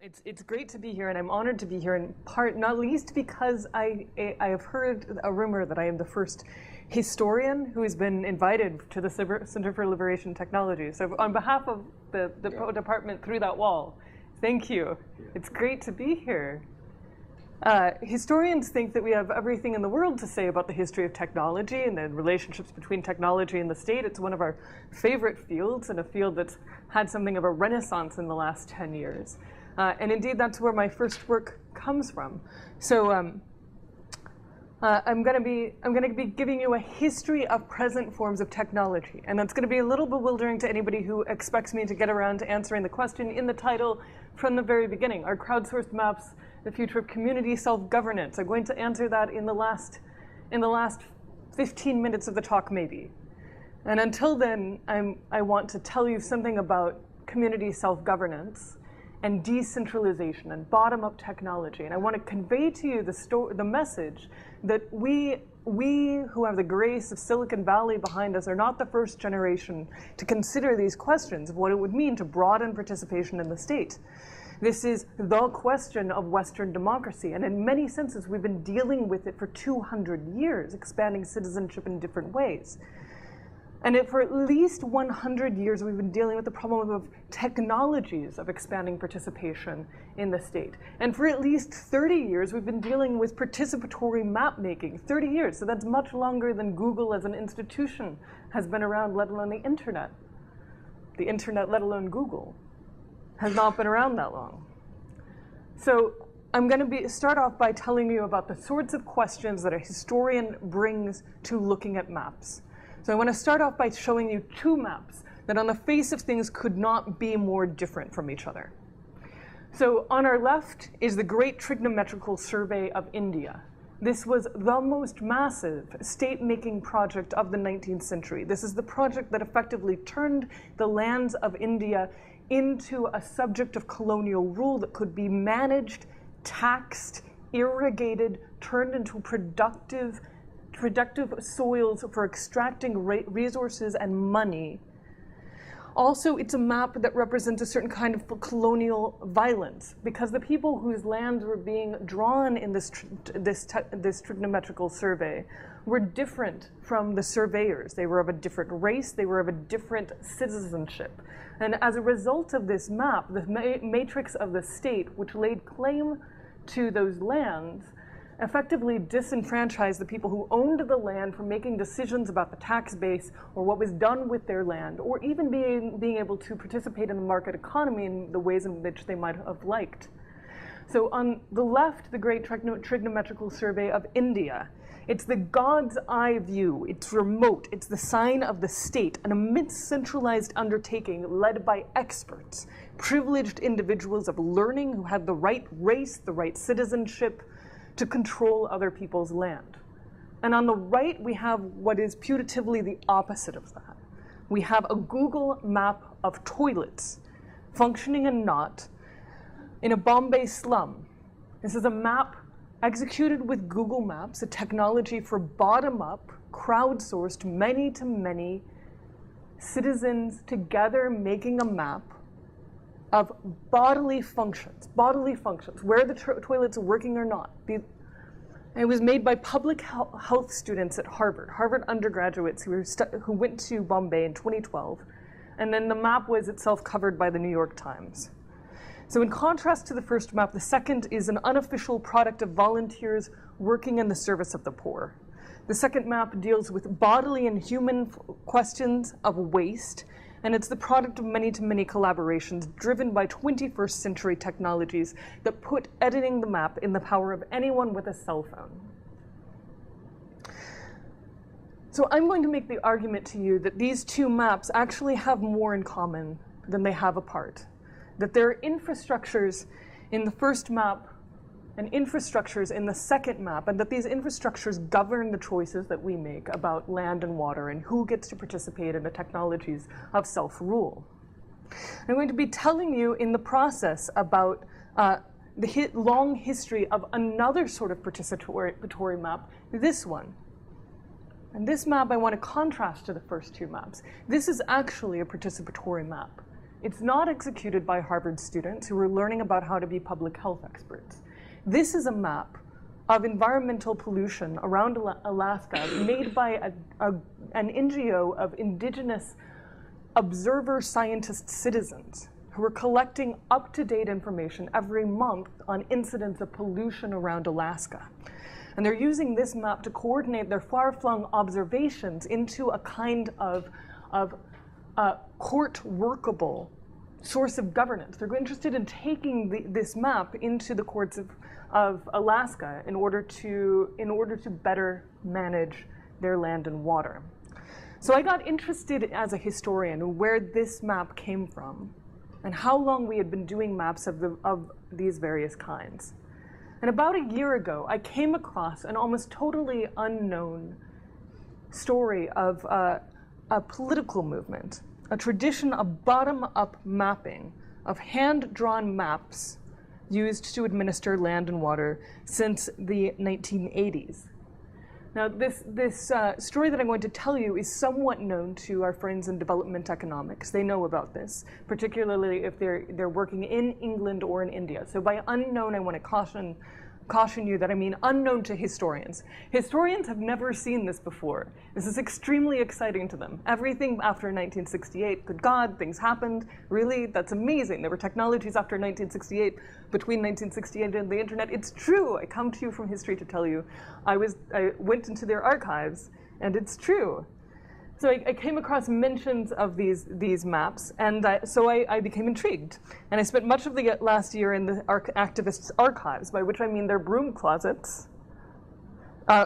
It's great to be here, and I'm honored to be here in part, not least because I have heard a rumor that I am the first historian who has been invited to the Center for Liberation Technology. So on behalf of the department Through That Wall, thank you. It's great to be here. Historians think that we have everything in the world to say about the history of technology and the relationships between technology and the state. It's one of our favorite fields, and a field that's had something of a renaissance in the last 10 years. And indeed, that's where my first work comes from. So I'm going to be giving you a history of present forms of technology, and that's going to be a little bewildering to anybody who expects me to get around to answering the question in the title from the very beginning: are crowdsourced maps the future of community self-governance? I'm going to answer that in the last 15 minutes of the talk, maybe. And until then, I want to tell you something about community self-governance and decentralization and bottom-up technology. And I want to convey to you the message that we who have the grace of Silicon Valley behind us are not the first generation to consider these questions of what it would mean to broaden participation in the state. This is the question of Western democracy, and in many senses we've been dealing with it for 200 years, expanding citizenship in different ways. And for at least 100 years, we've been dealing with the problem of technologies of expanding participation in the state. And for at least 30 years, we've been dealing with participatory map making. 30 years, so that's much longer than Google as an institution has been around, let alone the internet. The internet, let alone Google, has not been around that long. So I'm going to start off by telling you about the sorts of questions that a historian brings to looking at maps. So I want to start off by showing you two maps that on the face of things could not be more different from each other. So on our left is the Great Trigonometrical Survey of India. This was the most massive state-making project of the 19th century. This is the project that effectively turned the lands of India into a subject of colonial rule that could be managed, taxed, irrigated, turned into productive soils for extracting resources and money. Also, it's a map that represents a certain kind of colonial violence, because the people whose lands were being drawn in this trigonometrical survey were different from the surveyors. They were of a different race, they were of a different citizenship. And as a result of this map, the matrix of the state, which laid claim to those lands, effectively disenfranchised the people who owned the land from making decisions about the tax base or what was done with their land, or even being able to participate in the market economy in the ways in which they might have liked. So on the left, the Great Trigonometrical Survey of India. It's the God's eye view. It's remote. It's the sign of the state, an immense centralized undertaking led by experts, privileged individuals of learning who had the right race, the right citizenship, to control other people's land. And on the right, we have what is putatively the opposite of that. We have a Google map of toilets, functioning and not, in a Bombay slum. This is a map executed with Google Maps, a technology for bottom-up, crowdsourced, many-to-many citizens together making a map of bodily functions, where the toilets are working or not. It was made by public health students at Harvard undergraduates who went to Bombay in 2012, and then the map was itself covered by the New York Times. So in contrast to the first map, the second is an unofficial product of volunteers working in the service of the poor. The second map deals with bodily and human questions of waste, and it's the product of many-to-many collaborations driven by 21st century technologies that put editing the map in the power of anyone with a cell phone. So I'm going to make the argument to you that these two maps actually have more in common than they have apart. That there are infrastructures in the first map and infrastructures in the second map, and that these infrastructures govern the choices that we make about land and water and who gets to participate in the technologies of self-rule. I'm going to be telling you in the process about the long history of another sort of participatory map, this one. And this map I want to contrast to the first two maps. This is actually a participatory map. It's not executed by Harvard students who are learning about how to be public health experts. This is a map of environmental pollution around Alaska made by an NGO of Indigenous observer scientist citizens who are collecting up-to-date information every month on incidents of pollution around Alaska. And they're using this map to coordinate their far-flung observations into a kind of court-workable source of governance. They're interested in taking this map into the courts of Alaska in order to better manage their land and water. So I got interested as a historian in where this map came from and how long we had been doing maps of these various kinds. And about a year ago, I came across an almost totally unknown story of a political movement, a tradition of bottom-up mapping of hand-drawn maps used to administer land and water since the 1980s. Now, this story that I'm going to tell you is somewhat known to our friends in development economics. They know about this, particularly if they're working in England or in India. So by unknown, I want to caution you that I mean unknown to historians. Historians have never seen this before. This is extremely exciting to them. Everything after 1968, good God, things happened. Really, that's amazing. There were technologies after 1968, between 1968 and the internet. It's true. I come to you from history to tell you. I went into their archives, and it's true. So I came across mentions of these maps, and so I became intrigued. And I spent much of the last year in the activists' archives, by which I mean their broom closets,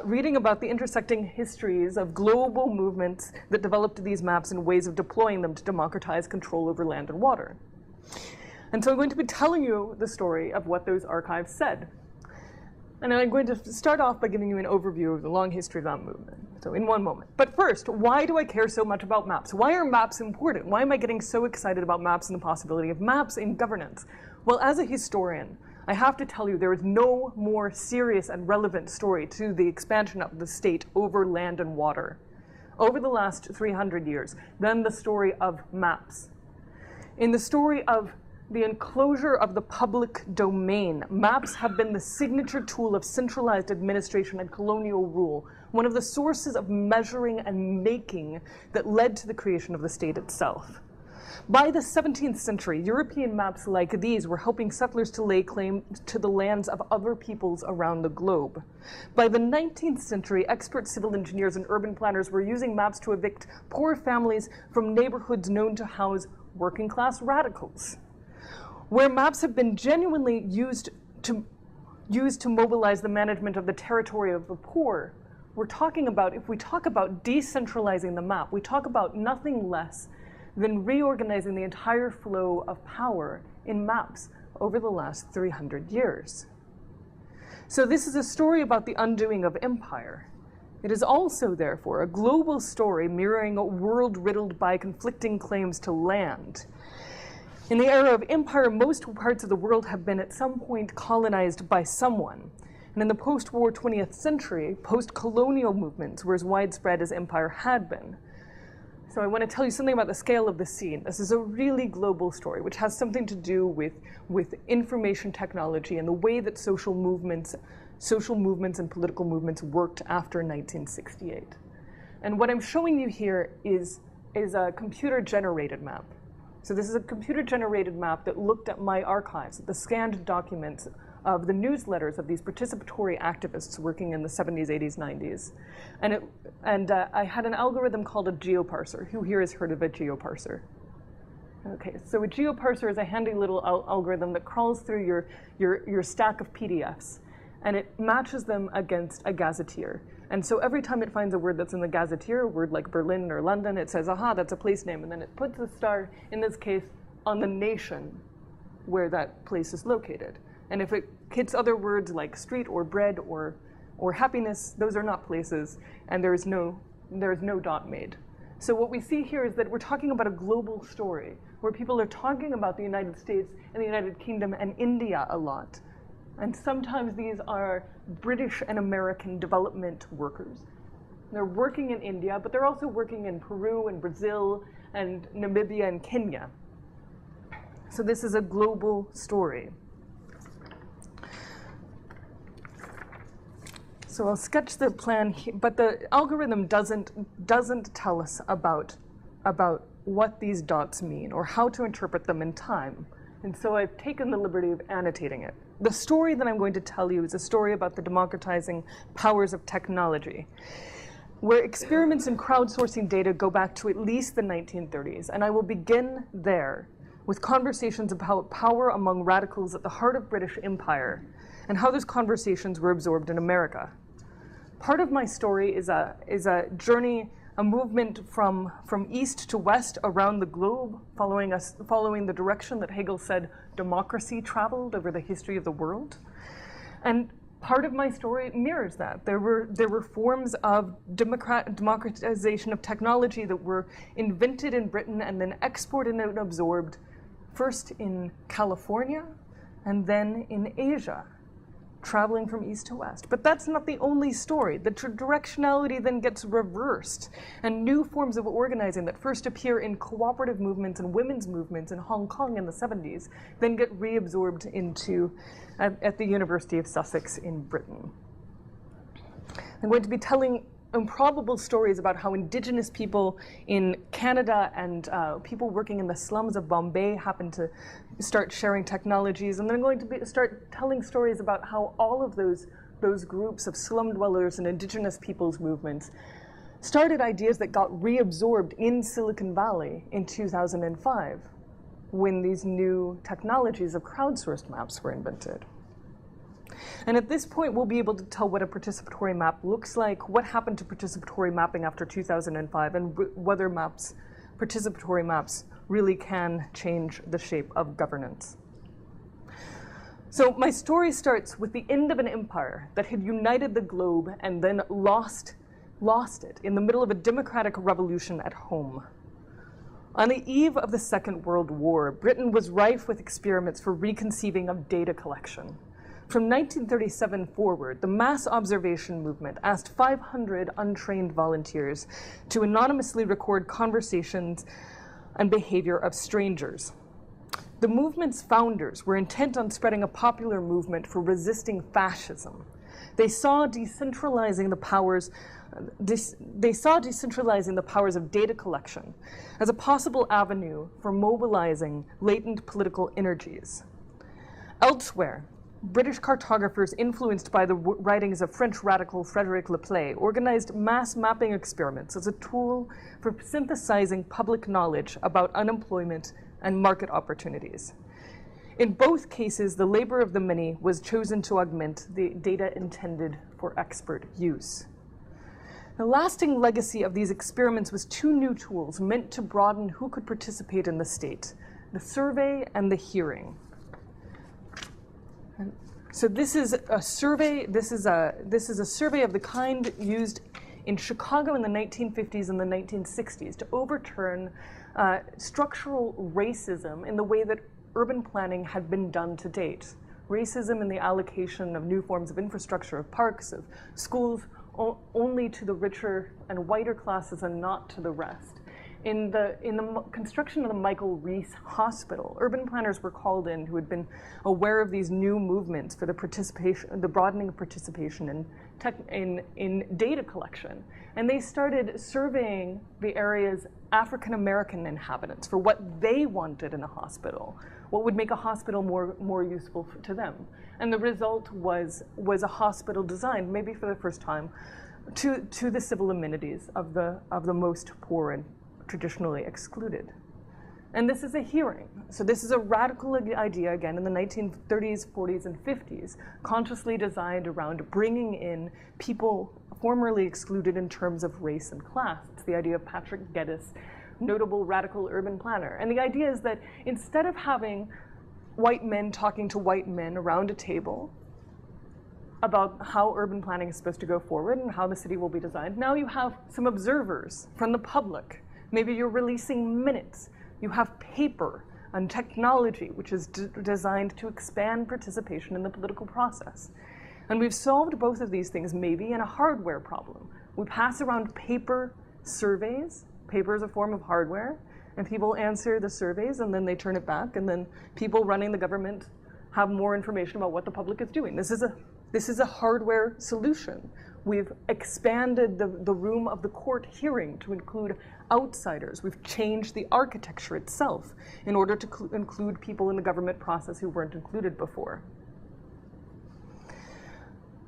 reading about the intersecting histories of global movements that developed these maps and ways of deploying them to democratize control over land and water. And so I'm going to be telling you the story of what those archives said. And I'm going to start off by giving you an overview of the long history of that movement. So in one moment. But first, why do I care so much about maps? Why are maps important? Why am I getting so excited about maps and the possibility of maps in governance? Well, as a historian, I have to tell you there is no more serious and relevant story to the expansion of the state over land and water over the last 300 years than the story of maps. In the story of the enclosure of the public domain, maps have been the signature tool of centralized administration and colonial rule, one of the sources of measuring and making that led to the creation of the state itself. By the 17th century, European maps like these were helping settlers to lay claim to the lands of other peoples around the globe. By the 19th century, expert civil engineers and urban planners were using maps to evict poor families from neighborhoods known to house working-class radicals. Where maps have been genuinely used to mobilize the management of the territory of the poor, we're talking about, if we talk about decentralizing the map, we talk about nothing less than reorganizing the entire flow of power in maps over the last 300 years. So this is a story about the undoing of empire. It is also, therefore, a global story mirroring a world riddled by conflicting claims to land. In the era of empire, most parts of the world have been at some point colonized by someone. And in the post-war 20th century, post-colonial movements were as widespread as empire had been. So I want to tell you something about the scale of the scene. This is a really global story, which has something to do with information technology and the way that social movements and political movements worked after 1968. And what I'm showing you here is a computer-generated map. So this is a computer-generated map that looked at my archives, the scanned documents of the newsletters of these participatory activists working in the 70s, 80s, 90s. And I had an algorithm called a geoparser. Who here has heard of a geoparser? Okay, so a geoparser is a handy little algorithm that crawls through your stack of PDFs, and it matches them against a gazetteer. And so every time it finds a word that's in the gazetteer, a word like Berlin or London, it says, aha, that's a place name. And then it puts a star, in this case, on the nation where that place is located. And if it hits other words like street or bread or happiness, those are not places, and there is no dot made. So what we see here is that we're talking about a global story where people are talking about the United States and the United Kingdom and India a lot. And sometimes these are British and American development workers. They're working in India, but they're also working in Peru and Brazil and Namibia and Kenya. So this is a global story. So I'll sketch the plan here, but the algorithm doesn't tell us about what these dots mean or how to interpret them in time. And so I've taken the liberty of annotating it. The story that I'm going to tell you is a story about the democratizing powers of technology, where experiments in crowdsourcing data go back to at least the 1930s. And I will begin there with conversations about power among radicals at the heart of British Empire and how those conversations were absorbed in America. Part of my story is a journey, a movement from east to west around the globe, following the direction that Hegel said democracy traveled over the history of the world. And part of my story mirrors that. There were forms of democratization of technology that were invented in Britain and then exported and absorbed, first in California and then in Asia, traveling from east to west. But that's not the only story. The directionality then gets reversed, and new forms of organizing that first appear in cooperative movements and women's movements in Hong Kong in the 70s then get reabsorbed into at the University of Sussex in Britain. I'm going to be telling improbable stories about how Indigenous people in Canada and people working in the slums of Bombay happened to start sharing technologies. And then I'm going to start telling stories about how all of those groups of slum dwellers and Indigenous peoples movements started ideas that got reabsorbed in Silicon Valley in 2005 when these new technologies of crowdsourced maps were invented. And at this point, we'll be able to tell what a participatory map looks like, what happened to participatory mapping after 2005, and whether participatory maps really can change the shape of governance. So my story starts with the end of an empire that had united the globe and then lost it in the middle of a democratic revolution at home. On the eve of the Second World War, Britain was rife with experiments for reconceiving of data collection. From 1937 forward, the mass observation movement asked 500 untrained volunteers to anonymously record conversations and behavior of strangers. The movement's founders were intent on spreading a popular movement for resisting fascism. They saw decentralizing the powers of data collection as a possible avenue for mobilizing latent political energies. Elsewhere, British cartographers influenced by the writings of French radical Frédéric Laplay organized mass mapping experiments as a tool for synthesizing public knowledge about unemployment and market opportunities. In both cases, the labor of the many was chosen to augment the data intended for expert use. The lasting legacy of these experiments was two new tools meant to broaden who could participate in the state: the survey and the hearing. So this is a survey. This is a survey of the kind used in Chicago in the 1950s and the 1960s to overturn structural racism in the way that urban planning had been done to date. Racism in the allocation of new forms of infrastructure, of parks, of schools, only to the richer and whiter classes and not to the rest. In the construction of the Michael Reese Hospital, urban planners were called in who had been aware of these new movements for the broadening of participation in data collection. And they started surveying the area's African American inhabitants for what they wanted in a hospital, what would make a hospital more useful to them. And the result was a hospital designed, maybe for the first time, to the civil amenities of the most poor and traditionally excluded. And this is a hearing. So this is a radical idea, again, in the 1930s, 40s, and 50s, consciously designed around bringing in people formerly excluded in terms of race and class. It's the idea of Patrick Geddes, notable radical urban planner. And the idea is that instead of having white men talking to white men around a table about how urban planning is supposed to go forward and how the city will be designed, now you have some observers from the public. Maybe you're releasing minutes. You have paper and technology, which is designed to expand participation in the political process. And we've solved both of these things maybe in a hardware problem. We pass around paper surveys. Paper is a form of hardware. And people answer the surveys, and then they turn it back, and then people running the government have more information about what the public is doing. This is a hardware solution. We've expanded the room of the court hearing to include outsiders. We've changed the architecture itself in order to include people in the government process who weren't included before.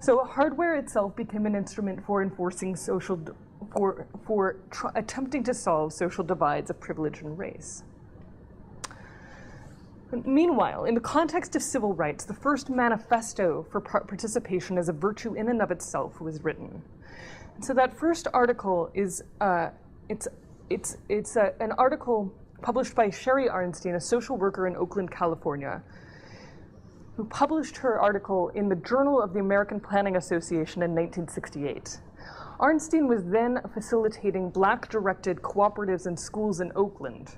So hardware itself became an instrument for enforcing attempting to solve social divides of privilege and race. Meanwhile, in the context of civil rights, the first manifesto for participation as a virtue in and of itself was written. And so that first article is an article published by Sherry Arnstein, a social worker in Oakland, California, who published her article in the Journal of the American Planning Association in 1968. Arnstein was then facilitating Black-directed cooperatives in schools in Oakland.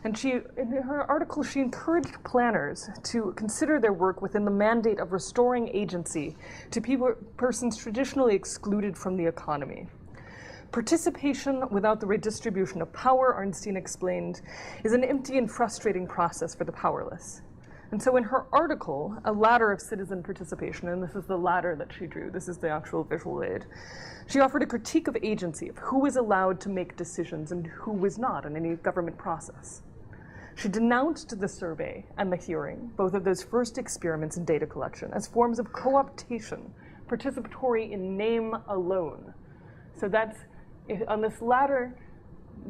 And in her article, she encouraged planners to consider their work within the mandate of restoring agency to persons traditionally excluded from the economy. Participation without the redistribution of power, Arnstein explained, is an empty and frustrating process for the powerless. And so in her article, A Ladder of Citizen Participation, and this is the ladder that she drew, this is the actual visual aid, she offered a critique of agency, of who was allowed to make decisions and who was not in any government process. She denounced the survey and the hearing, both of those first experiments in data collection, as forms of co-optation, participatory in name alone. So that's, on this ladder,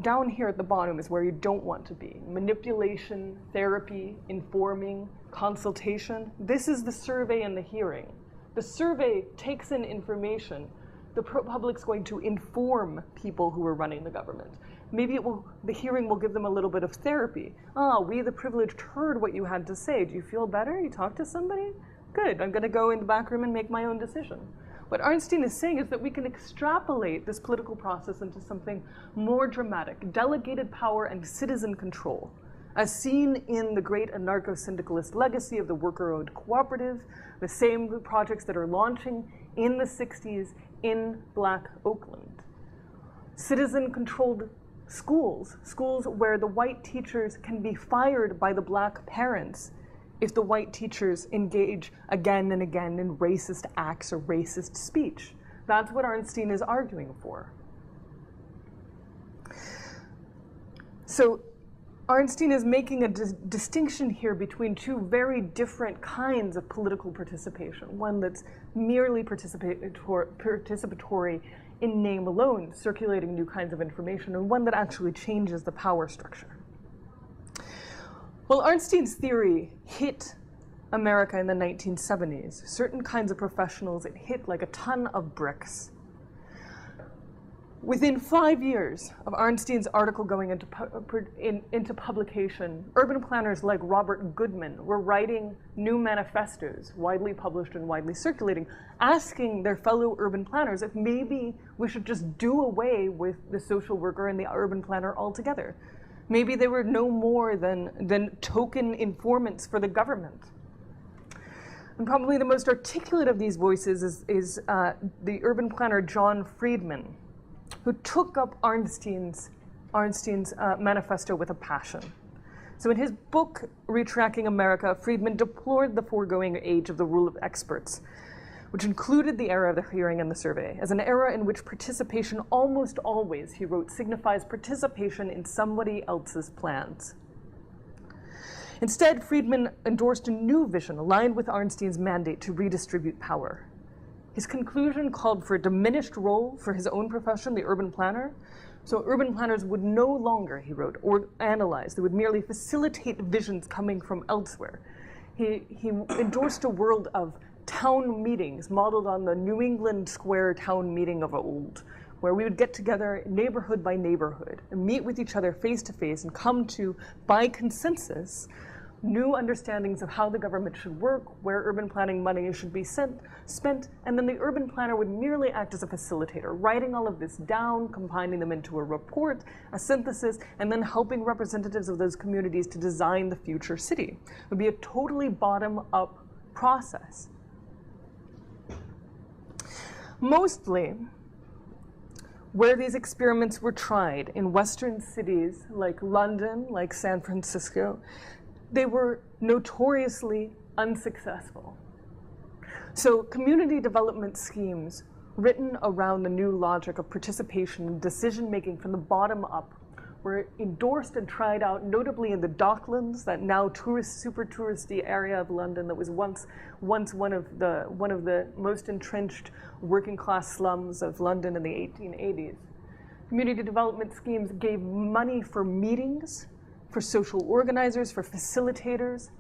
down here at the bottom is where you don't want to be. Manipulation, therapy, informing, consultation. This is the survey and the hearing. The survey takes in information. The public's going to inform people who are running the government. Maybe the hearing will give them a little bit of therapy. We the privileged heard what you had to say. Do you feel better? You talked to somebody? Good, I'm gonna go in the back room and make my own decision. What Arnstein is saying is that we can extrapolate this political process into something more dramatic, delegated power and citizen control, as seen in the great anarcho-syndicalist legacy of the worker-owned cooperative, the same projects that are launching in the 60s in Black Oakland. Citizen-controlled schools where the white teachers can be fired by the Black parents if the white teachers engage again and again in racist acts or racist speech. That's what Arnstein is arguing for. So Arnstein is making a distinction here between two very different kinds of political participation. One that's merely participatory in name alone, circulating new kinds of information, and one that actually changes the power structure. Well, Arnstein's theory hit America in the 1970s. Certain kinds of professionals, it hit like a ton of bricks. Within 5 years of Arnstein's article going into publication, urban planners like Robert Goodman were writing new manifestos, widely published and widely circulating, asking their fellow urban planners if maybe we should just do away with the social worker and the urban planner altogether. Maybe they were no more than token informants for the government. And probably the most articulate of these voices is the urban planner John Friedman, who took up Arnstein's manifesto with a passion. So in his book, Retracking America, Friedman deplored the foregoing age of the rule of experts, which included the era of the hearing and the survey, as an era in which participation almost always, he wrote, signifies participation in somebody else's plans. Instead, Friedman endorsed a new vision aligned with Arnstein's mandate to redistribute power. His conclusion called for a diminished role for his own profession, the urban planner. So urban planners would no longer, he wrote, or analyze. They would merely facilitate visions coming from elsewhere. He endorsed a world of town meetings modeled on the New England Square town meeting of old, where we would get together neighborhood by neighborhood and meet with each other face to face and come to, by consensus, new understandings of how the government should work, where urban planning money should be spent, and then the urban planner would merely act as a facilitator, writing all of this down, combining them into a report, a synthesis, and then helping representatives of those communities to design the future city. It would be a totally bottom-up process. Mostly, where these experiments were tried in Western cities like London, like San Francisco, they were notoriously unsuccessful. So community development schemes written around the new logic of participation and decision-making from the bottom up were endorsed and tried out, notably in the Docklands, that now super touristy area of London that was once one of the most entrenched working class slums of London in the 1880s. Community development schemes gave money for meetings, for social organizers, for facilitators.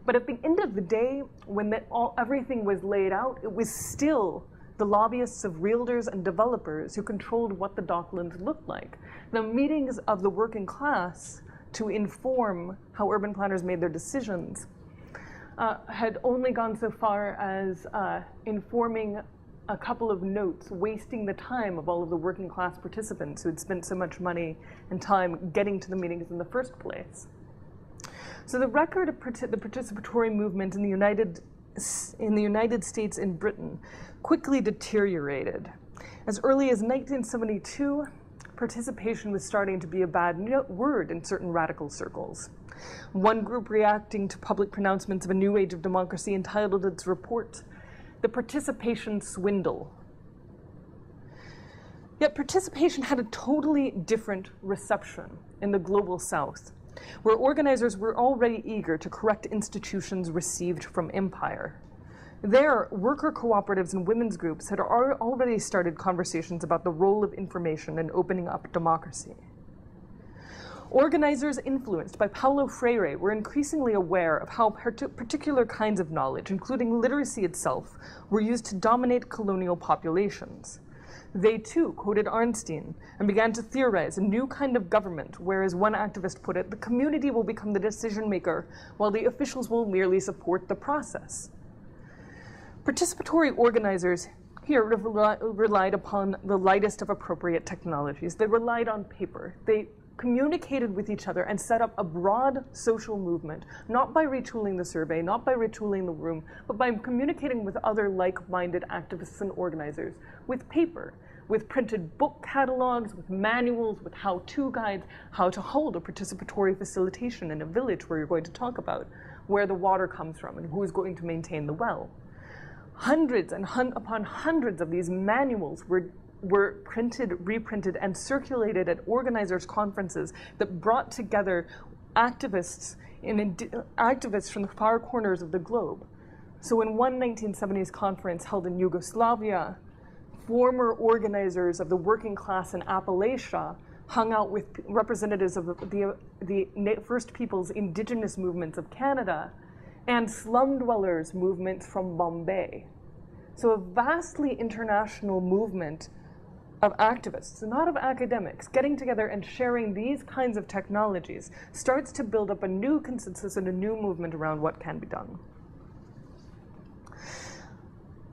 But at the end of the day, when everything was laid out, it was still the lobbyists of realtors and developers who controlled what the Docklands looked like. The meetings of the working class to inform how urban planners made their decisions had only gone so far as informing a couple of notes, wasting the time of all of the working class participants who had spent so much money and time getting to the meetings in the first place. So the record of the participatory movement in the United States and Britain quickly deteriorated. As early as 1972, participation was starting to be a bad word in certain radical circles. One group reacting to public pronouncements of a new age of democracy entitled its report, "The Participation Swindle." Yet participation had a totally different reception in the global South, where organizers were already eager to correct institutions received from empire. There, worker cooperatives and women's groups had already started conversations about the role of information in opening up democracy. Organizers influenced by Paulo Freire were increasingly aware of how particular kinds of knowledge, including literacy itself, were used to dominate colonial populations. They too quoted Arnstein and began to theorize a new kind of government where, as one activist put it, the community will become the decision maker while the officials will merely support the process. Participatory organizers here relied upon the lightest of appropriate technologies. They relied on paper. They communicated with each other and set up a broad social movement, not by retooling the survey, not by retooling the room, but by communicating with other like-minded activists and organizers with paper, with printed book catalogs, with manuals, with how-to guides, how to hold a participatory facilitation in a village where you're going to talk about where the water comes from and who is going to maintain the well. Hundreds upon hundreds of these manuals were printed, reprinted, and circulated at organizers' conferences that brought together activists from the far corners of the globe. So in one 1970s conference held in Yugoslavia, former organizers of the working class in Appalachia hung out with representatives of the First Peoples Indigenous movements of Canada and slum dwellers movements from Bombay. So a vastly international movement of activists, not of academics, getting together and sharing these kinds of technologies starts to build up a new consensus and a new movement around what can be done.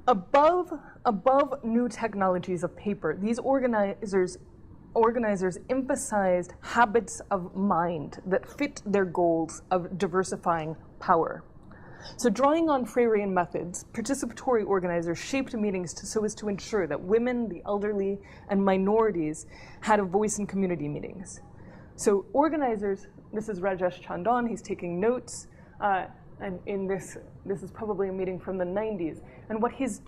Above new technologies of paper, these organizers emphasized habits of mind that fit their goals of diversifying power. So drawing on Freirean methods, participatory organizers shaped meetings so as to ensure that women, the elderly, and minorities had a voice in community meetings. So organizers, this is Rajesh Chandan, he's taking notes, and in this is probably a meeting from the 90s. And what his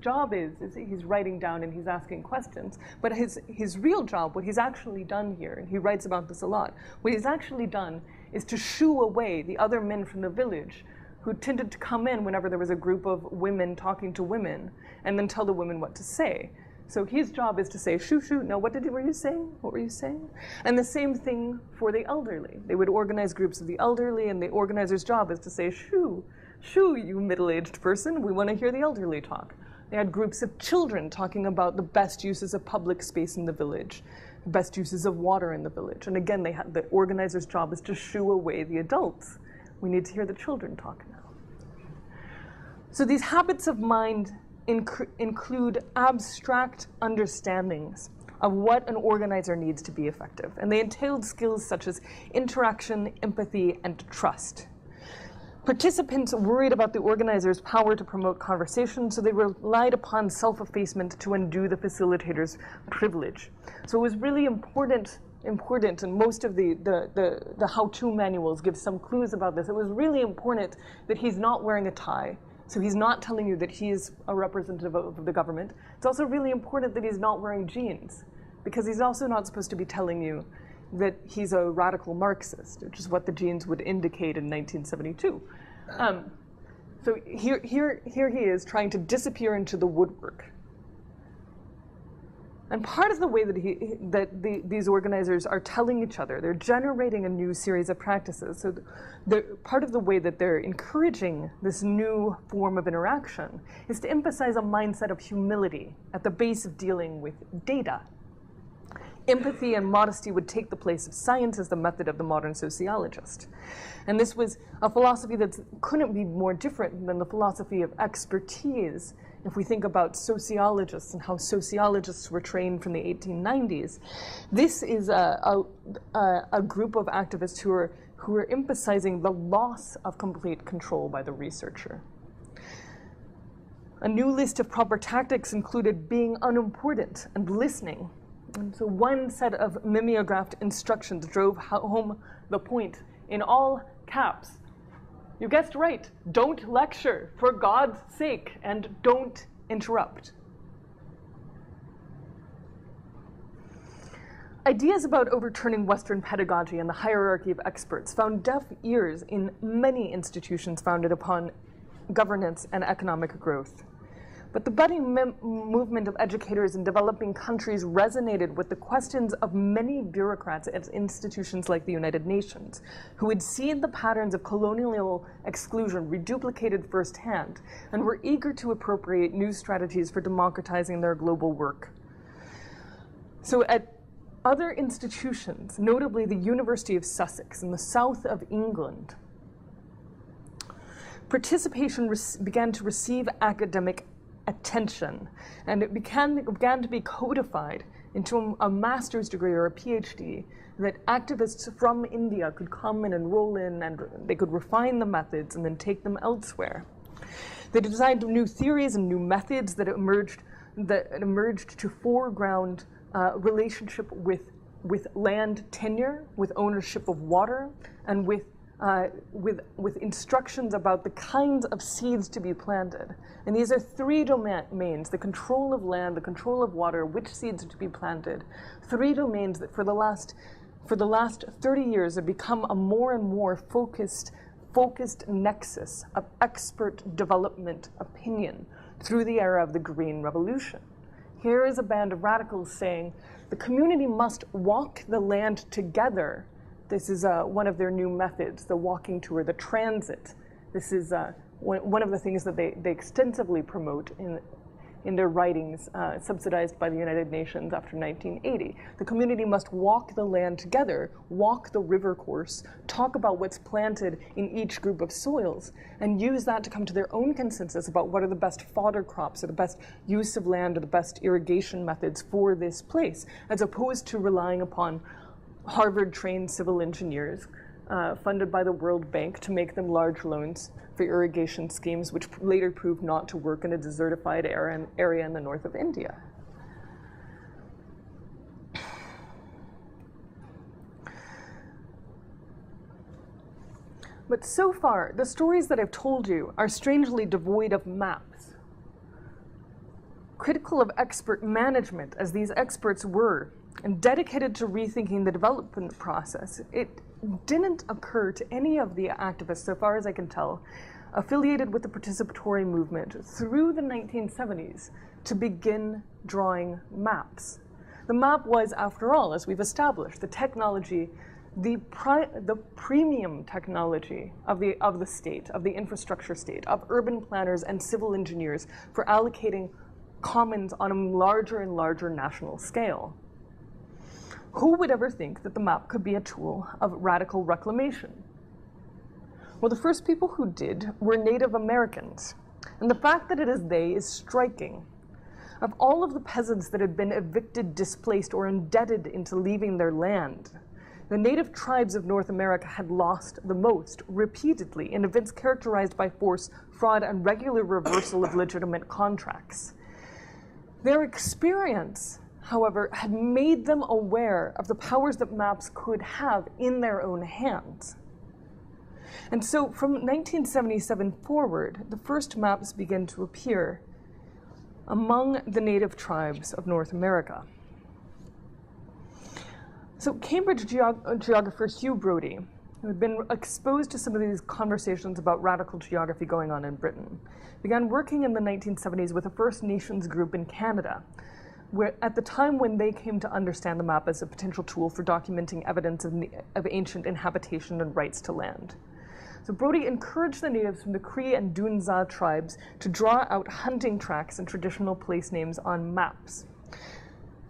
job is he's writing down and he's asking questions. But his real job, what he's actually done here, and he writes about this a lot, what he's actually done is to shoo away the other men from the village who tended to come in whenever there was a group of women talking to women and then tell the women what to say. So his job is to say, shoo, shoo, no, were you saying? What were you saying? And the same thing for the elderly. They would organize groups of the elderly, and the organizer's job is to say, shoo, shoo, you middle-aged person, we want to hear the elderly talk. They had groups of children talking about the best uses of public space in the village, the best uses of water in the village. And again, the organizer's job is to shoo away the adults. We need to hear the children talk now. So these habits of mind include abstract understandings of what an organizer needs to be effective. And they entailed skills such as interaction, empathy, and trust. Participants worried about the organizers' power to promote conversation, so they relied upon self-effacement to undo the facilitator's privilege. So it was really important, and most of the how-to manuals give some clues about this. It was really important that he's not wearing a tie. So he's not telling you that he's a representative of the government. It's also really important that he's not wearing jeans, because he's also not supposed to be telling you that he's a radical Marxist, which is what the jeans would indicate in 1972. So here he is trying to disappear into the woodwork. And part of the way that these organizers are telling each other, they're generating a new series of practices. So part of the way that they're encouraging this new form of interaction is to emphasize a mindset of humility at the base of dealing with data. Empathy and modesty would take the place of science as the method of the modern sociologist. And this was a philosophy that couldn't be more different than the philosophy of expertise. If we think about sociologists and how sociologists were trained from the 1890s, this is a group of activists who are emphasizing the loss of complete control by the researcher. A new list of proper tactics included being unimportant and listening. And so one set of mimeographed instructions drove home the point in all caps. You guessed right. Don't lecture, for God's sake, and don't interrupt. Ideas about overturning Western pedagogy and the hierarchy of experts found deaf ears in many institutions founded upon governance and economic growth. But the budding movement of educators in developing countries resonated with the questions of many bureaucrats at institutions like the United Nations, who had seen the patterns of colonial exclusion reduplicated firsthand and were eager to appropriate new strategies for democratizing their global work. So at other institutions, notably the University of Sussex in the south of England, participation began to receive academic attention, and it began to be codified into a master's degree or a PhD that activists from India could come and enroll in, and they could refine the methods and then take them elsewhere. They designed new theories and new methods that emerged to foreground relationship with land tenure, with ownership of water, and with instructions about the kinds of seeds to be planted. And these are three domains: the control of land, the control of water, which seeds are to be planted. Three domains that for the last 30 years have become a more and more focused nexus of expert development opinion through the era of the Green Revolution. Here is a band of radicals saying the community must walk the land together. This is one of their new methods, the walking tour, the transit. This is one of the things that they extensively promote in their writings, subsidized by the United Nations after 1980. The community must walk the land together, walk the river course, talk about what's planted in each group of soils, and use that to come to their own consensus about what are the best fodder crops or the best use of land or the best irrigation methods for this place, as opposed to relying upon Harvard-trained civil engineers funded by the World Bank to make them large loans for irrigation schemes, which later proved not to work in a desertified area in the north of India. But so far, the stories that I've told you are strangely devoid of maps. Critical of expert management, as these experts were, and dedicated to rethinking the development process, it didn't occur to any of the activists, so far as I can tell, affiliated with the participatory movement through the 1970s to begin drawing maps. The map was, after all, as we've established, the technology, the premium technology of the state, of the infrastructure state, of urban planners and civil engineers for allocating commons on a larger and larger national scale. Who would ever think that the map could be a tool of radical reclamation? Well, the first people who did were Native Americans, and the fact that it is they is striking. Of all of the peasants that had been evicted, displaced, or indebted into leaving their land, The native tribes of North America had lost the most repeatedly in events characterized by force, fraud, and regular reversal of legitimate contracts. Their experience, however, had made them aware of the powers that maps could have in their own hands. And so from 1977 forward, the first maps began to appear among the native tribes of North America. So Cambridge geographer Hugh Brodie, who had been exposed to some of these conversations about radical geography going on in Britain, began working in the 1970s with a First Nations group in Canada, where at the time when they came to understand the map as a potential tool for documenting evidence of ancient inhabitation and rights to land. So Brodie encouraged the natives from the Cree and Dunza tribes to draw out hunting tracks and traditional place names on maps.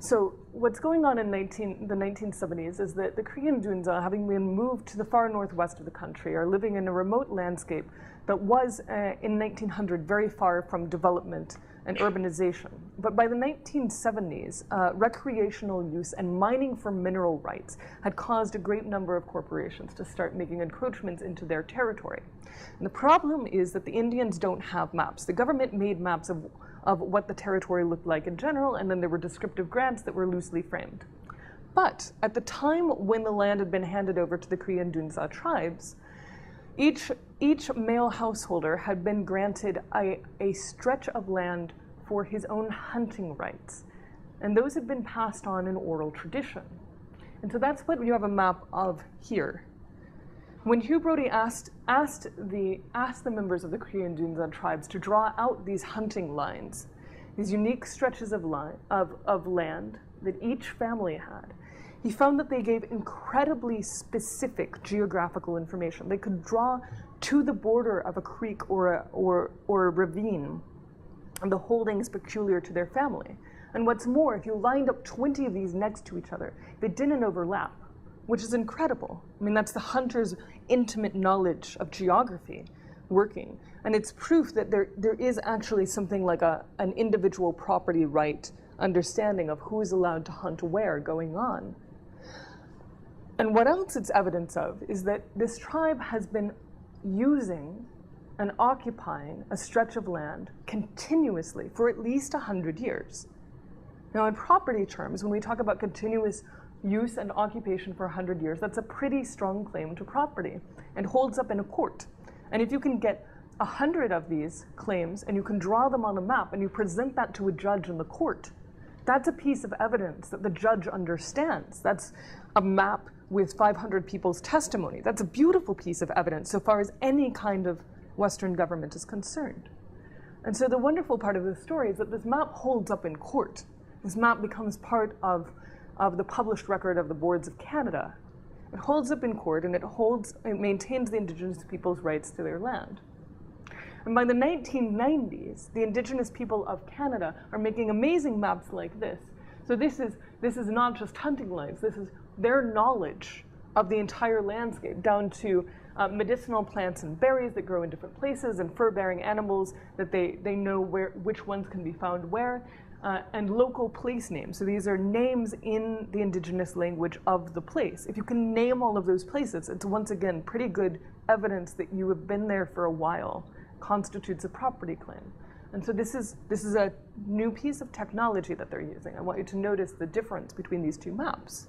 So what's going on in the 1970s is that the Cree and Dunza, having been moved to the far northwest of the country, are living in a remote landscape that was, in 1900, very far from development and urbanization. But by the 1970s, recreational use and mining for mineral rights had caused a great number of corporations to start making encroachments into their territory. And the problem is that the Indians don't have maps. The government made maps of what the territory looked like in general, and then there were descriptive grants that were loosely framed. But at the time when the land had been handed over to the Cree and Dunza tribes, each male householder had been granted a stretch of land for his own hunting rights. And those had been passed on in oral tradition. And so that's what you have a map of here. When Hugh Brodie asked the members of the Cree and Dunza tribes to draw out these hunting lines, these unique stretches of land that each family had, he found that they gave incredibly specific geographical information. They could draw to the border of a creek or a ravine and the holdings peculiar to their family. And what's more, if you lined up 20 of these next to each other, they didn't overlap, which is incredible. I mean, that's the hunter's intimate knowledge of geography working. And it's proof that there is actually something like an individual property right understanding of who is allowed to hunt where going on. And what else it's evidence of is that this tribe has been using and occupying a stretch of land continuously for at least 100 years. Now, in property terms, when we talk about continuous use and occupation for 100 years, that's a pretty strong claim to property and holds up in a court. And if you can get 100 of these claims and you can draw them on a map and you present that to a judge in the court, that's a piece of evidence that the judge understands. That's a map with 500 people's testimony. That's a beautiful piece of evidence so far as any kind of Western government is concerned. And so the wonderful part of this story is that this map holds up in court. This map becomes part of the published record of the boards of Canada. It holds up in court and it maintains the Indigenous people's rights to their land. And by the 1990s, the Indigenous people of Canada are making amazing maps like this. So this is not just hunting lines, this is their knowledge of the entire landscape, down to medicinal plants and berries that grow in different places, and fur-bearing animals that they know which ones can be found where, and local place names. So these are names in the Indigenous language of the place. If you can name all of those places, it's once again pretty good evidence that you have been there for a while, constitutes a property claim. And so this is a new piece of technology that they're using. I want you to notice the difference between these two maps.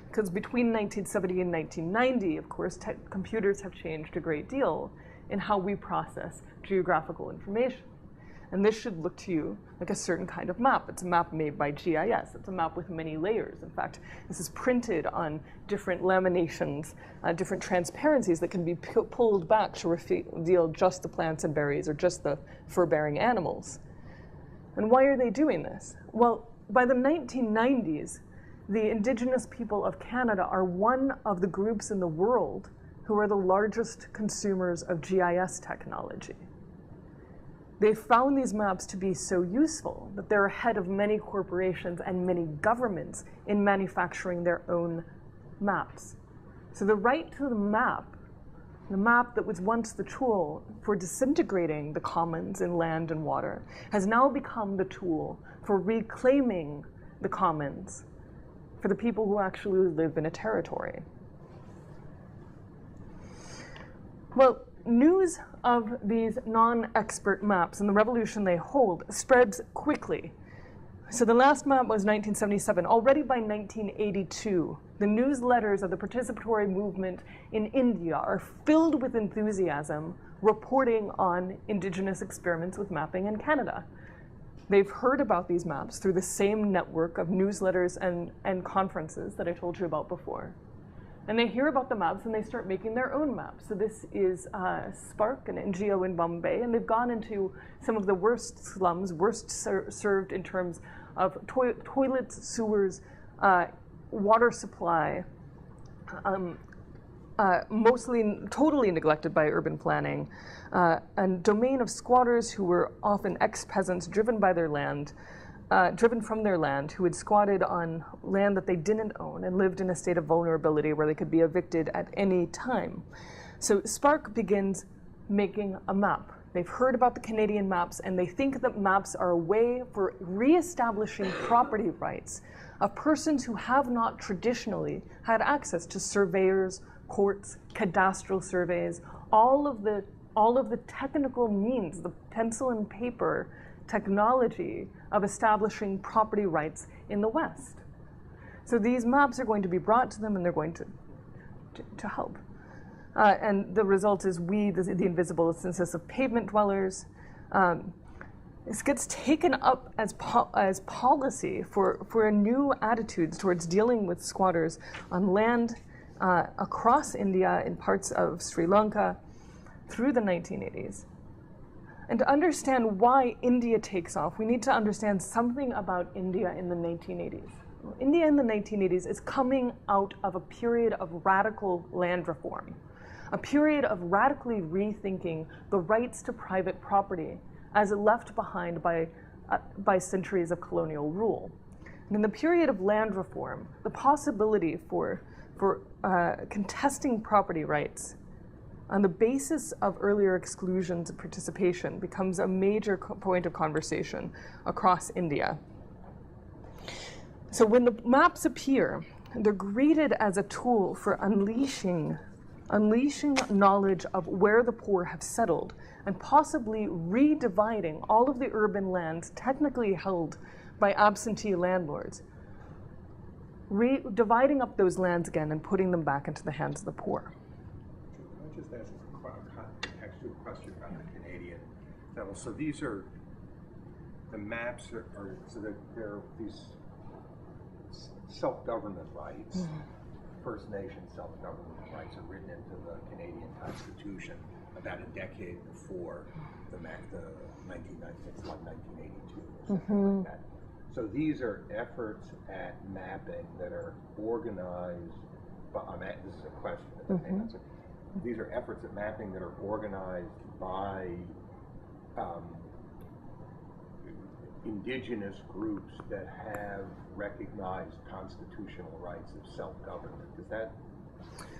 Because between 1970 and 1990, of course, computers have changed a great deal in how we process geographical information. And this should look to you like a certain kind of map. It's a map made by GIS. It's a map with many layers. In fact, this is printed on different laminations, different transparencies that can be pulled back to reveal just the plants and berries or just the fur-bearing animals. And why are they doing this? Well, by the 1990s, the Indigenous people of Canada are one of the groups in the world who are the largest consumers of GIS technology. They found these maps to be so useful that they're ahead of many corporations and many governments in manufacturing their own maps. So the right to the map that was once the tool for disintegrating the commons in land and water, has now become the tool for reclaiming the commons for the people who actually live in a territory. Well, news of these non-expert maps and the revolution they hold spreads quickly. So the last map was 1977. Already by 1982, the newsletters of the participatory movement in India are filled with enthusiasm, reporting on Indigenous experiments with mapping in Canada. They've heard about these maps through the same network of newsletters and conferences that I told you about before. And they hear about the maps and they start making their own maps. So this is Spark, an NGO in Bombay, and they've gone into some of the worst slums, worst served in terms of toilets, sewers, water supply, mostly totally neglected by urban planning, and domain of squatters who were often ex-peasants driven by their land, driven from their land, who had squatted on land that they didn't own and lived in a state of vulnerability where they could be evicted at any time. So Spark begins making a map. They've heard about the Canadian maps, and they think that maps are a way for reestablishing property rights of persons who have not traditionally had access to surveyors, courts, cadastral surveys, all of the technical means, the pencil and paper technology of establishing property rights in the West. So these maps are going to be brought to them, and they're going to help. And the result is the invisible census of pavement dwellers. This gets taken up as policy for new attitudes towards dealing with squatters on land across India, in parts of Sri Lanka, through the 1980s. And to understand why India takes off, we need to understand something about India in the 1980s. India in the 1980s is coming out of a period of radical land reform, a period of radically rethinking the rights to private property as left behind by centuries of colonial rule. And in the period of land reform, the possibility for contesting property rights on the basis of earlier exclusions of participation becomes a major point of conversation across India. So when the maps appear, they're greeted as a tool for unleashing knowledge of where the poor have settled and possibly redividing all of the urban lands technically held by absentee landlords, dividing up those lands again and putting them back into the hands of the poor. Can I just ask a contextual question about the Canadian level? So these are, the maps are so that there are these self-government rights, First Nation self-government rights are written into the Canadian Constitution about a decade before the 1996, like 1982 or something like that. So these are efforts at mapping that are organized, this is a question, these are efforts at mapping that are organized by Indigenous groups that have recognized constitutional rights of self-government.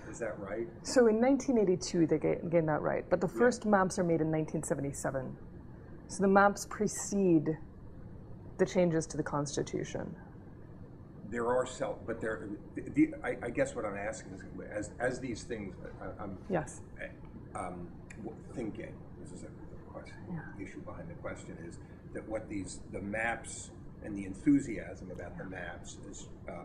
Is that right? So in 1982, they gained that right, but the first maps are made in 1977. So the maps precede the changes to the Constitution. There are but there. I guess what I'm asking is, as these things, I'm thinking. This is a question. Issue behind the question is that the maps and the enthusiasm about the maps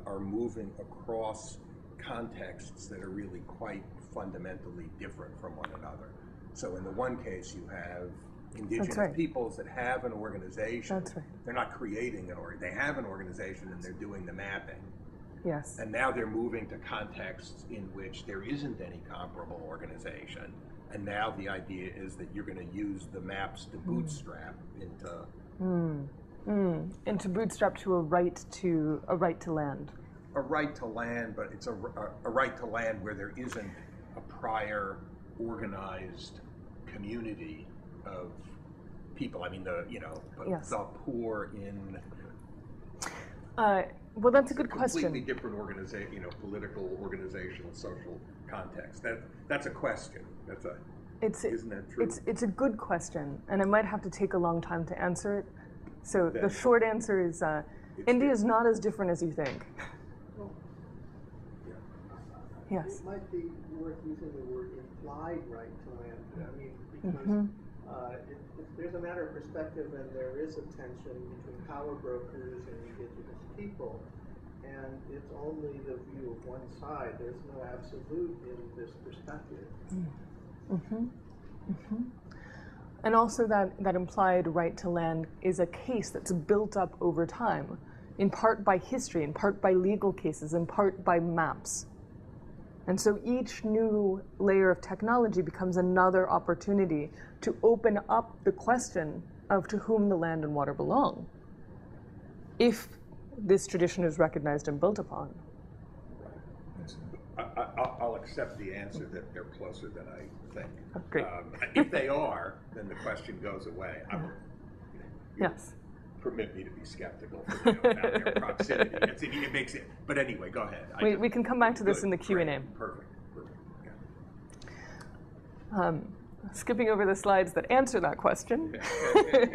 are moving across contexts that are really quite fundamentally different from one another. So in the one case, you have Indigenous peoples that have an organization. That's right. They're not creating they have an organization and they're doing the mapping. Yes. And now they're moving to contexts in which there isn't any comparable organization. And now the idea is that you're going to use the maps to bootstrap into bootstrap to a right to land. A right to land, but it's a right to land where there isn't a prior organized community of people. I mean, the poor in. Well, that's a good question. Completely different political, organizational, social context. That's a question. Isn't that true? It's a good question, and I might have to take a long time to answer it. So the short answer is India is not as different as you think. Well, Yes. It might be worth using the word implied right to land. I mean, because there's a matter of perspective, and there is a tension between power brokers and indigenous people, and it's only the view of one side. There's no absolute in this perspective. And also that implied right to land is a case that's built up over time, in part by history, in part by legal cases, in part by maps. And so each new layer of technology becomes another opportunity to open up the question of to whom the land and water belong, if this tradition is recognized and built upon. I'll accept the answer that they're closer than I think. Great. If they are, then the question goes away. Yes. Permit me to be skeptical about their proximity. It makes it. But anyway, go ahead. We can come back to this in the Q&A. Perfect. Yeah. Skipping over the slides that answer that question,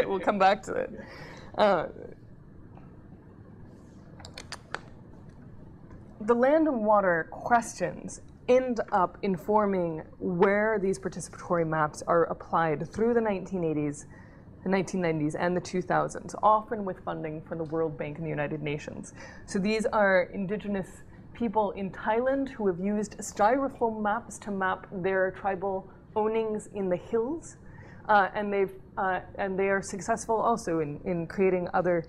we'll come back to it. The land and water questions end up informing where these participatory maps are applied through the 1980s, the 1990s, and the 2000s, often with funding from the World Bank and the United Nations. So these are indigenous people in Thailand who have used styrofoam maps to map their tribal ownings in the hills, and they are successful also in creating other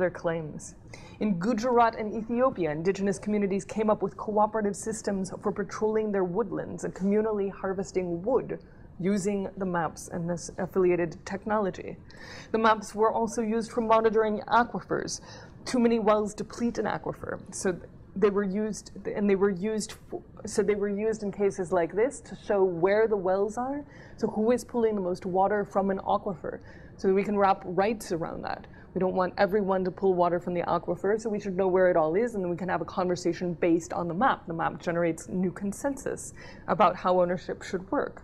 claims. In Gujarat and Ethiopia, indigenous communities came up with cooperative systems for patrolling their woodlands and communally harvesting wood using the maps and this affiliated technology. The maps were also used for monitoring aquifers. Too many wells deplete an aquifer, so they were used in cases like this to show where the wells are, so who is pulling the most water from an aquifer, so that we can wrap rights around that. We don't want everyone to pull water from the aquifer, so we should know where it all is, and then we can have a conversation based on the map. The map generates new consensus about how ownership should work.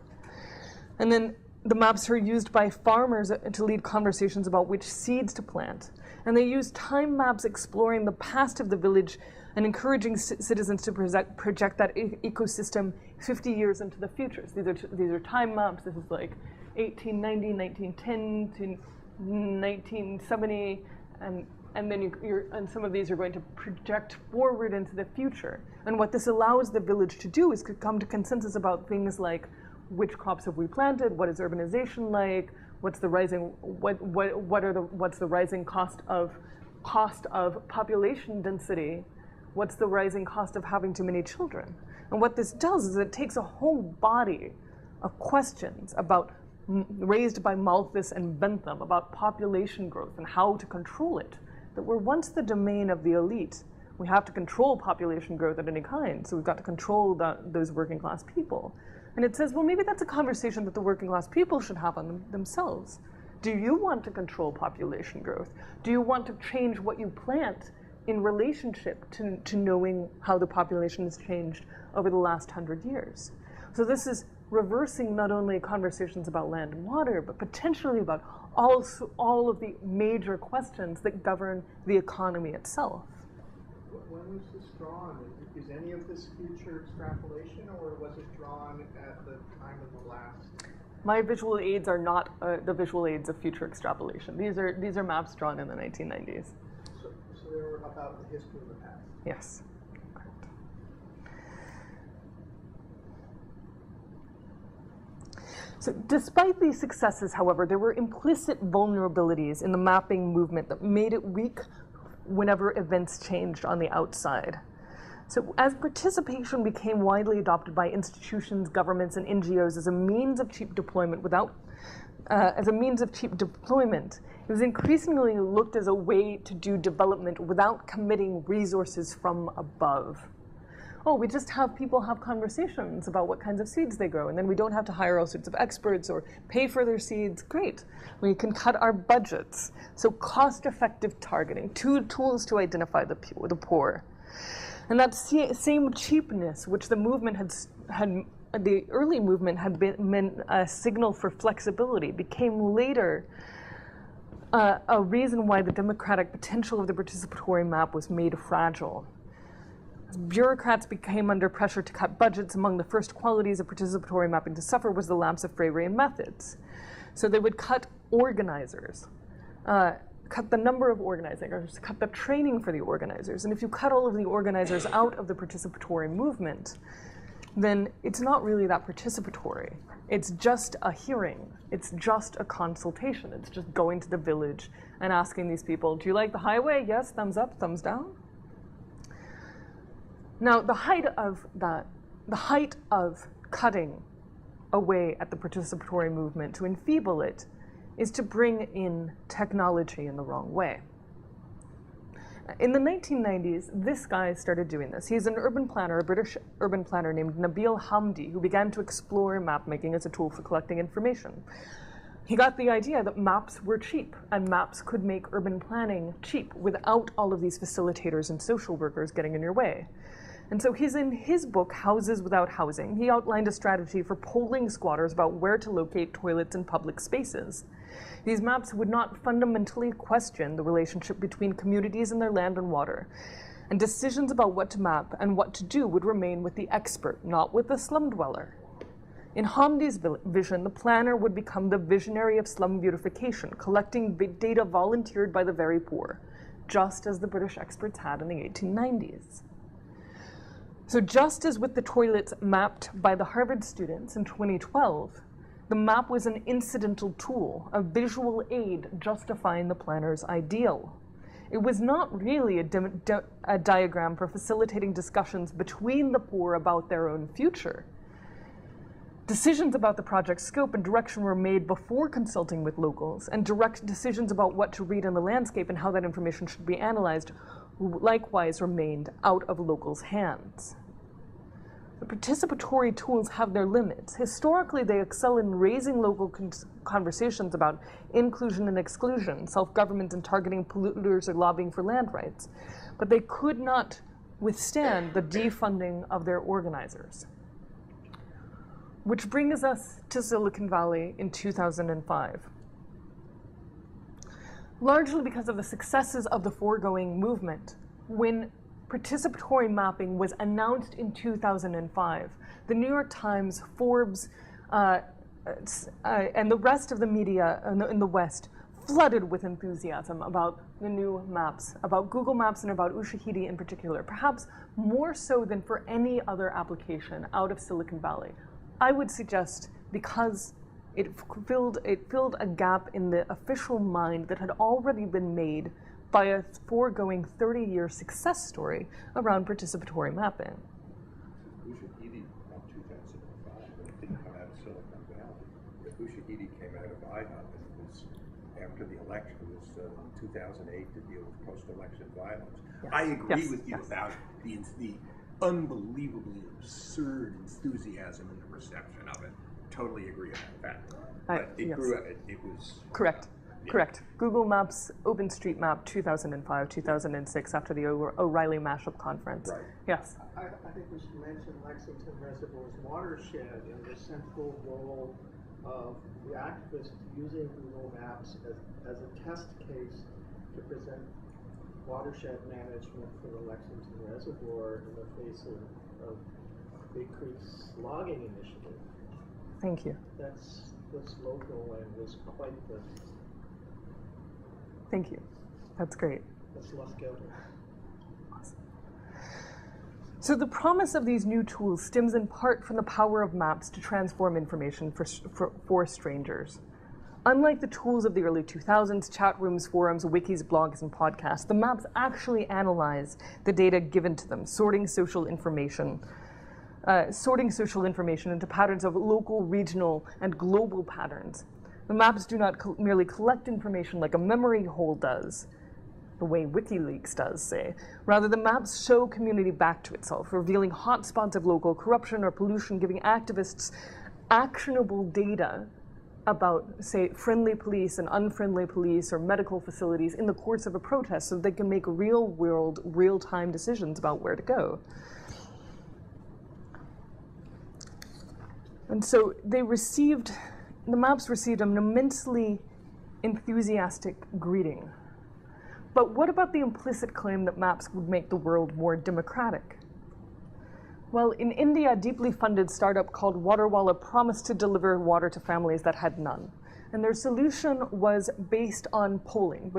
And then the maps are used by farmers to lead conversations about which seeds to plant. And they use time maps exploring the past of the village and encouraging citizens to project that ecosystem 50 years into the future. So these are time maps. This is like 1890, 1910 to 1970, and then and some of these are going to project forward into the future. And what this allows the village to do is to come to consensus about things like which crops have we planted, what is urbanization like, what's the rising cost of population density, what's the rising cost of having too many children. And what this does is it takes a whole body of questions raised by Malthus and Bentham about population growth and how to control it, that were once the domain of the elite. We have to control population growth at any kind, so we've got to control those working class people. And it says, well, maybe that's a conversation that the working class people should have on themselves. Do you want to control population growth? Do you want to change what you plant in relationship to knowing how the population has changed over the last 100 years? So this is reversing not only conversations about land and water, but potentially about all of the major questions that govern the economy itself. When was this drawn? Is any of this future extrapolation, or was it drawn at the time of the last? My visual aids are not the visual aids of future extrapolation. These are maps drawn in the 1990s. So they were about the history of the past? Yes. So despite these successes, however, there were implicit vulnerabilities in the mapping movement that made it weak whenever events changed on the outside. So as participation became widely adopted by institutions, governments, and NGOs as a means of cheap deployment it was increasingly looked as a way to do development without committing resources from above. Oh, we just have people have conversations about what kinds of seeds they grow, and then we don't have to hire all sorts of experts or pay for their seeds. Great. We can cut our budgets. So cost-effective targeting, two tools to identify the poor. And that same cheapness, which the movement the early movement had been a signal for flexibility, became later a reason why the democratic potential of the participatory map was made fragile. As bureaucrats became under pressure to cut budgets, among the first qualities of participatory mapping to suffer was the lapse of Freyrian methods. So they would cut organizers, cut the number of organizers, cut the training for the organizers. And if you cut all of the organizers out of the participatory movement, then it's not really that participatory. It's just a hearing. It's just a consultation. It's just going to the village and asking these people, do you like the highway? Yes, thumbs up, thumbs down. Now, the height of cutting away at the participatory movement to enfeeble it is to bring in technology in the wrong way. In the 1990s, this guy started doing this. He's an urban planner, a British urban planner named Nabil Hamdi, who began to explore map making as a tool for collecting information. He got the idea that maps were cheap, and maps could make urban planning cheap without all of these facilitators and social workers getting in your way. And so he's in his book, Houses Without Housing. He outlined a strategy for polling squatters about where to locate toilets in public spaces. These maps would not fundamentally question the relationship between communities and their land and water. And decisions about what to map and what to do would remain with the expert, not with the slum dweller. In Hamdi's vision, the planner would become the visionary of slum beautification, collecting data volunteered by the very poor, just as the British experts had in the 1890s. So just as with the toilets mapped by the Harvard students in 2012, the map was an incidental tool, a visual aid justifying the planner's ideal. It was not really a diagram for facilitating discussions between the poor about their own future. Decisions about the project's scope and direction were made before consulting with locals, and direct decisions about what to read in the landscape and how that information should be analyzed likewise remained out of locals' hands. The participatory tools have their limits. Historically, they excel in raising local conversations about inclusion and exclusion, self-government and targeting polluters or lobbying for land rights. But they could not withstand the defunding of their organizers. Which brings us to Silicon Valley in 2005. Largely because of the successes of the foregoing movement, when participatory mapping was announced in 2005, the New York Times, Forbes, and the rest of the media in the West flooded with enthusiasm about the new maps, about Google Maps and about Ushahidi in particular, perhaps more so than for any other application out of Silicon Valley. I would suggest because it filled a gap in the official mind that had already been made by a foregoing 30-year success story around participatory mapping. Ushahidi from 2005, but it didn't come out of Silicon Valley. If Ushahidi came out of IHOP, and it was after the election, it was in 2008 to deal with post-election violence. Yes. I agree with you about the unbelievably absurd enthusiasm and the reception of it. Totally agree about that. But it grew up, it was... Correct. Correct. Google Maps, OpenStreetMap 2005, 2006, after the O'Reilly Mashup Conference. Right. Yes. I think we should mention Lexington Reservoir's watershed and the central role of the activists using Google Maps as a test case to present watershed management for the Lexington Reservoir in the face of Big Creek's logging initiative. Thank you. That's local and was quite the... Thank you. That's great. That's Los Gatos. Awesome. So the promise of these new tools stems in part from the power of maps to transform information for strangers. Unlike the tools of the early 2000s, chat rooms, forums, wikis, blogs, and podcasts, the maps actually analyze the data given to them, sorting social information into patterns of local, regional, and global patterns. The maps do not merely collect information like a memory hole does, the way WikiLeaks does, say. Rather, the maps show community back to itself, revealing hotspots of local corruption or pollution, giving activists actionable data about, say, friendly police and unfriendly police or medical facilities in the course of a protest so they can make real-world, real-time decisions about where to go. And so the maps received an immensely enthusiastic greeting. But what about the implicit claim that maps would make the world more democratic? Well, in India, a deeply funded startup called Waterwala promised to deliver water to families that had none. And their solution was based on polling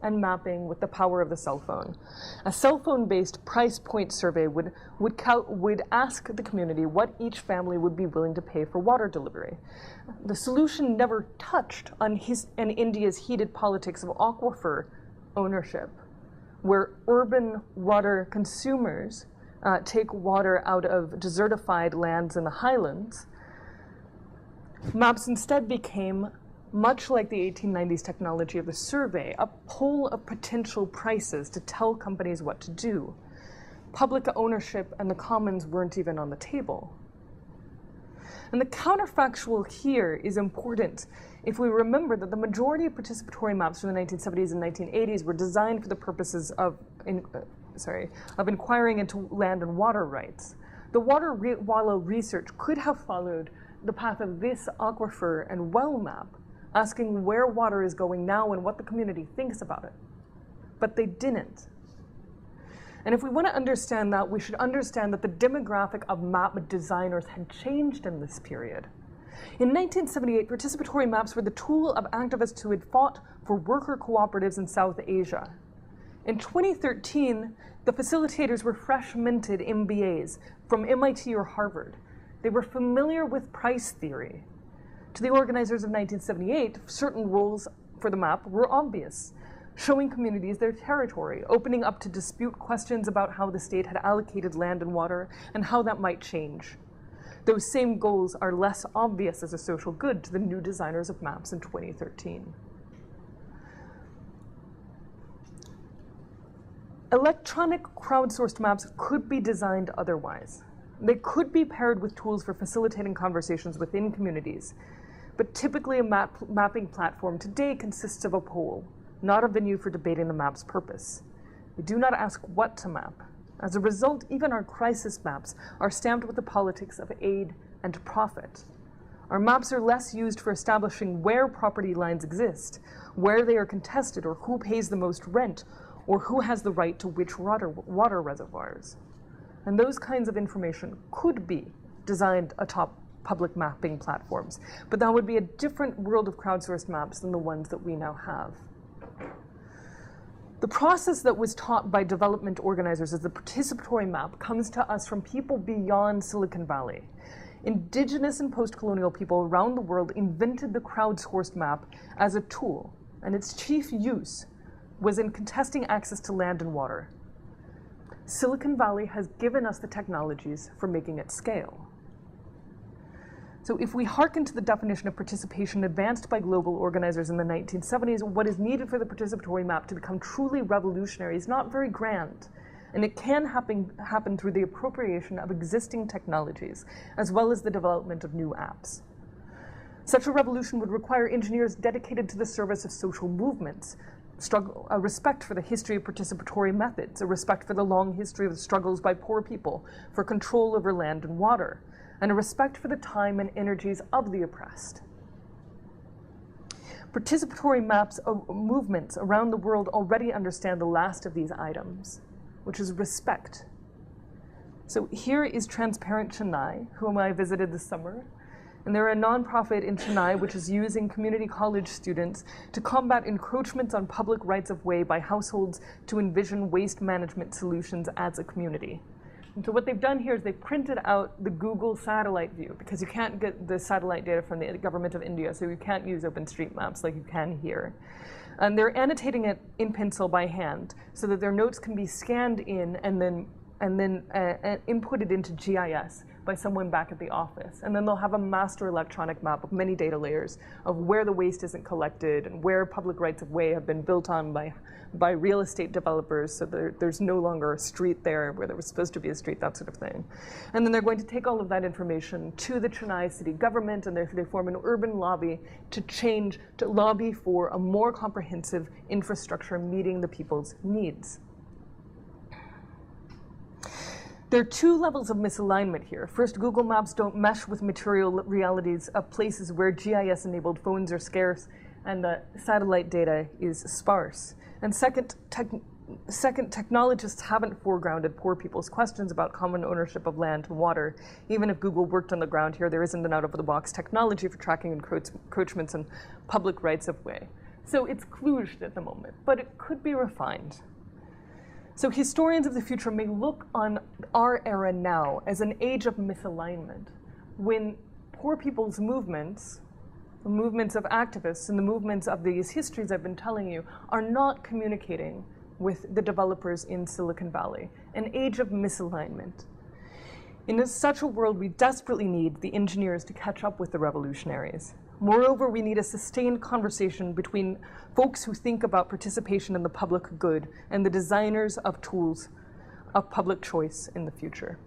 and mapping with the power of the cell phone. A cell phone-based price point survey would ask the community what each family would be willing to pay for water delivery. The solution never touched on India's heated politics of aquifer ownership, where urban water consumers take water out of desertified lands in the highlands. Maps instead became, much like the 1890s technology of the survey, a poll of potential prices to tell companies what to do. Public ownership and the commons weren't even on the table. And the counterfactual here is important if we remember that the majority of participatory maps from the 1970s and 1980s were designed for the purposes of inquiring into land and water rights. The Waterwala research could have followed the path of this aquifer and well map, asking where water is going now and what the community thinks about it. But they didn't. And if we want to understand that, we should understand that the demographic of map designers had changed in this period. In 1978, participatory maps were the tool of activists who had fought for worker cooperatives in South Asia. In 2013, the facilitators were fresh minted MBAs from MIT or Harvard. They were familiar with price theory. To the organizers of 1978, certain rules for the map were obvious: showing communities their territory, opening up to dispute questions about how the state had allocated land and water and how that might change. Those same goals are less obvious as a social good to the new designers of maps in 2013. Electronic crowdsourced maps could be designed otherwise. They could be paired with tools for facilitating conversations within communities, but typically a mapping platform today consists of a poll, not a venue for debating the map's purpose. We do not ask what to map. As a result, even our crisis maps are stamped with the politics of aid and profit. Our maps are less used for establishing where property lines exist, where they are contested, or who pays the most rent, or who has the right to which water reservoirs. And those kinds of information could be designed atop public mapping platforms, but that would be a different world of crowdsourced maps than the ones that we now have. The process that was taught by development organizers as the participatory map comes to us from people beyond Silicon Valley. Indigenous and post-colonial people around the world invented the crowdsourced map as a tool, and its chief use was in contesting access to land and water. Silicon Valley has given us the technologies for making it scale. So if we hearken to the definition of participation advanced by global organizers in the 1970s, what is needed for the participatory map to become truly revolutionary is not very grand. And it can happen through the appropriation of existing technologies, as well as the development of new apps. Such a revolution would require engineers dedicated to the service of social movements, a respect for the history of participatory methods, a respect for the long history of the struggles by poor people for control over land and water, and a respect for the time and energies of the oppressed. Participatory maps of movements around the world already understand the last of these items, which is respect. So here is Transparent Chennai, whom I visited this summer. And they're a nonprofit in Chennai which is using community college students to combat encroachments on public rights of way by households to envision waste management solutions as a community. And so what they've done here is they've printed out the Google satellite view, because you can't get the satellite data from the government of India, so you can't use OpenStreetMaps like you can here. And they're annotating it in pencil by hand so that their notes can be scanned in and then inputted into GIS by someone back at the office. And then they'll have a master electronic map of many data layers of where the waste isn't collected and where public rights of way have been built on by real estate developers, so there's no longer a street there where there was supposed to be a street, that sort of thing. And then they're going to take all of that information to the Chennai city government, and they form an urban lobby to lobby for a more comprehensive infrastructure meeting the people's needs. There are two levels of misalignment here. First, Google Maps don't mesh with material realities of places where GIS-enabled phones are scarce and the satellite data is sparse. And second, Second, technologists haven't foregrounded poor people's questions about common ownership of land and water. Even if Google worked on the ground here, there isn't an out-of-the-box technology for tracking encroachments and public rights-of-way. So it's kludged at the moment, but it could be refined. So historians of the future may look on our era now as an age of misalignment, when poor people's movements, the movements of activists and the movements of these histories I've been telling you, are not communicating with the developers in Silicon Valley, an age of misalignment. In such a world, we desperately need the engineers to catch up with the revolutionaries. Moreover, we need a sustained conversation between folks who think about participation in the public good and the designers of tools of public choice in the future.